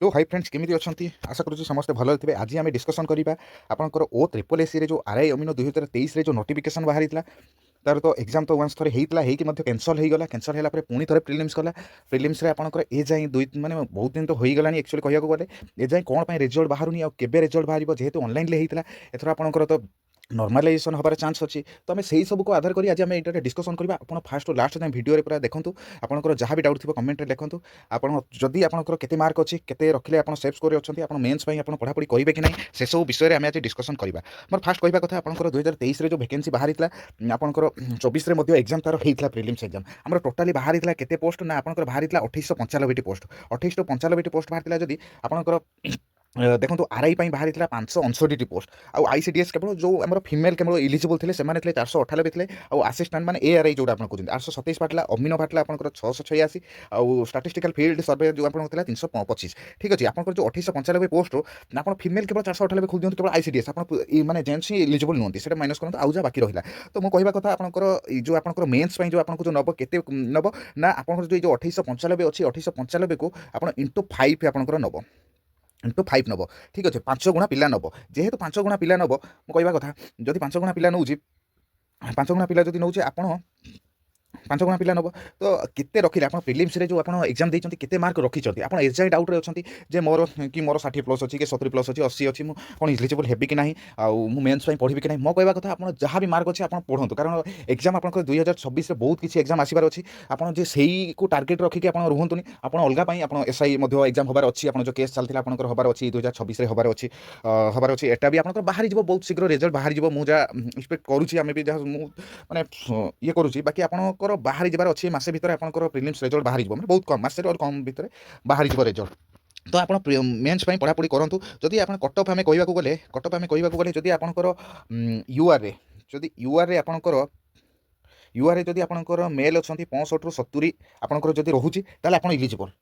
Hello hi friends केमी अच्छा आशा करुँच समस्ते भल थे। आज आम डिस्कसन करवा आपंकर ओ ट्रिपल एसी जो आरआई अमीन 2023 जो नोटिफिकेशन बाहरी तार तो एग्जाम तो वंस थे होता है कैंसल हो गला। कैंसल होगा पुणी थे प्रिलिम्स कला। प्रिलिम्स आपंकर ए जाए दुई माने बहुत दिन तो हो गला एक्चुअली कहूँ गले ए जाए कौन रिजल्ट बाहर आवे रिजल्ट बाहर जेहेतु ऑनलाइन होता एथर आपंकर तो नॉर्मलाइजेशन हबार चांस अच्छी। तो आम से सब को आधार करी आज आम ये डिस्कसन करवा। आप फास्ट लास्ट टाइम वीडियो पूरा देखूँ आपंकर जहाँ भी डाउट थी कमेंट लिखूँ। आपड़ जदि आपंकर केते मार्क अच्छी केते रखिले आप सेफ स्कोर अच्छी आप मेन्स आप पढ़ापढ़ी करेंगे कि नहीं से सब विषय में आम आज डिस्कसन करवा। मोर फास्ट कहवा कथा आपंकर 2023 जो वैकेंसी बाहरी आपंकर 24 एग्जाम तार होता प्रिलिम्स एग्जाम आम टोटाली बाहरी केते पोस्ट ना आपंकर बाहरी 2895 पोस्ट 2895 पोस्ट बाहरी जदि आपंकर देखो आरआई बाहरी 559 पोस्ट आउ आईसीडीएस केवल जो आम फिमेल केवल इलिजिबल थे 498 थे आउ आसिस्टांट माने एआरआई जो आप कहते 827 बाहर अमीन बाहर आपंकर 686 आउ स्टाटिस्टिकल फील्ड सर्वे जो आप 325। ठीक अच्छे आपंकर जो 2895 पोस्ट आप फिमेल केवल 498 खोल दिखाँ केवल आईसीडीएस आप माने जेन्ट्स ही इलिजिबल नुहति से माइनस करते आउ जहाँ बाकी रहा। तो मुझे कहवा कथा आपंकर जो आपंकर मेन्स जो आपको जो नब के नब ना आप जो 2895 अच्छी 2895 को आप इंटू 5 आपंकर नब इंटू 5 नब। ठीक अच्छे 5 गुणा पिला नब जेहेतु 5 गुणा पिला नब मुझे कहवा कथा जदि 5 गुणा पिला नौ 5 गुणा पिला जदि नौ आप 5 गुणा पिला नब तो केते रखिले आप प्रिलिम्स रे जो आप एग्जाम देइछंती केते मार्क रखिछंती आप एजाई डाउट रे अछंती जे मोर 60 प्लस अच्छी कि 70 प्लस अच्छी 80 अच्छी कौन इलिजिबल हेबी कि नहीं आउ मेन्स पढ़ी कि नहीं मो कहवा कथा आप जहाँ भी मार्क अच्छे आप पढ़ंतु कारण एग्जाम आप 2026 बहुत किसी एग्जाम आसबार अच्छी आप से को टार्गेट रखिक आप रुहतुनि आप अलग आप एसआई एग्जाम हबार अच्छी आप जो केस चलता आप हबार अच्छी 2026 हबार अच्छी हबार अच्छी एटा भी आप बाहरी बहुत शीघ्र रिजल्ट बाहरी मुझा एक्सपेक्ट करुँची आम भी जहाँ माने ये करुँची बाकी आप बाहरी जबार अच्छी मसे भितर आपंकर प्रिलिम्स रिजल्ट बाहरी मतलब बहुत कम मसे और कम भितर बाहरी रिजल्ट। तो आप मेन्स पढ़ापढ़ी करूँ जदि आप कटअफ आम कहूँ गले कटअफ आम कहूँ गले जदि आपंकर यूआर जदि यूआर आपंकर यूआर जदि आपंकर मेल अच्छा 65 ରୁ 70 आपंकर जदि रोचे आप इलिजिबल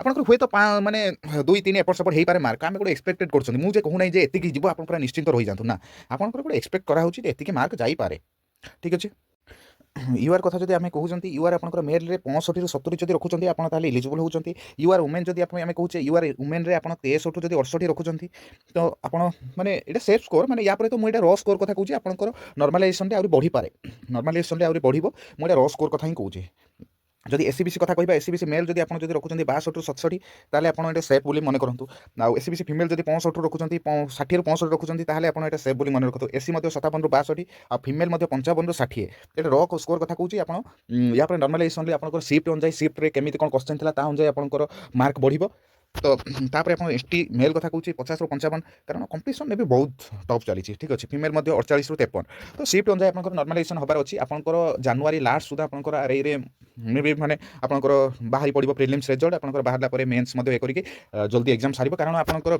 आपंकर हुए तो माने 2-3 एपट सेपट हो पारे मार्क आम गोटे एक्सपेक्टेड कर मुझे कहूना जे एति जीव आप पूरा निश्चिंत रही जातु ना आपंकर गोटे एक्सपेक्ट कराई मार्क जापे। ठीक अच्छे यूआर कथा जब आम कहते यूआर आप मेल 65 ରୁ 70 जब रखुच्च आप इलिजिबल होती। यूआर वुमेन जब आम कहे यूआर वुमेन आप 63 जब 68 रखुच्च तो आप माने ये सेफ स्कोर माने या तो मुझे र स्कोर कथा कहूँ आपंकर नॉर्मलाइजेशन आहुरी बढ़ी पारे नॉर्मलाइजेशन आहुरी बढ़ो मुझे र स्कोर कथा ही कहूँ। जदि एसीबीसी कथा कहबा एसीबीसी मेल जदि आप रखुच्च 62 ରୁ 67 ताले आपन एटा सेफ बोली मन करंतु आउ एसीबीसी फीमेल जदि 65 ରୁ रखुच्च 60 ରୁ 65 रखुच्च ताले आपन एटा सेफ बोली मन रखतु। एसी मध्ये 57 ରୁ 62 आ फीमेल मध्ये 55 ରୁ 60 एटा रॉ स्कोर कथा कहूँ आपन या पर नॉर्मलाइजेशन आपन शिफ्ट अनुसार शिफ्ट रे केमिति कोन क्वेश्चन थिला ता अनुसार आपन मार्क बढ़िबो। तो तापर आप एसटी मेल कथा कहूँ 50 ରୁ 55 कारण कंपटीशन भी बहुत टफ चली। ठीक अच्छे फीमेल 48 ରୁ 53 तो शिफ्ट अनुसार आप नॉर्मलाइजेशन हबार अच्छी आपंकर जनवरी लास्ट सुधा आपंकर आरआई रे मे भी माने आपंकर बाहरी पड़ो प्रिलिम्स रिजल्ट आपंकर बाहरला मेन्स करके जल्दी एग्जाम सार कारण आपंकर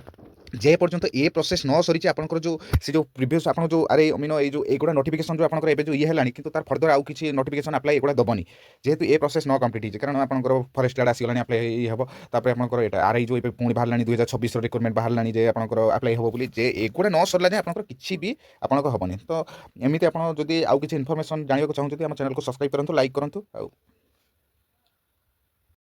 जे पर्यंत ए प्रोसेस न सरी आपंकर जो से जो प्रिवियस आप जो अरे मीन ये जो एगुड़ा नोटिफिकेशन जो आपंकर एबे जो ये है कि तार फर्दर आउ किसी नोटिफिकेशन अप्लाई एगुड़ा दबनी जेहेतु ए प्रोसेस न कंप्लीट होती कारण आपंकर फॉरेस्ट गार्ड आसीगलानी अप्लाई ये हम तापर आपंकर एटा आरआई जो पुणी बाहर 2026 रिक्रुटमेंट बाहर जे आपंकर अप्लाई हम बोली जे एगुड़ा न सरला जाए आपंकर किसी भी आपंकर हेनी। तो एमती आप जब आउ किसी इनफर्मेशन जानवा चाहते हैं चैनल को सब्सक्राइब करूँ लाइक करूँ।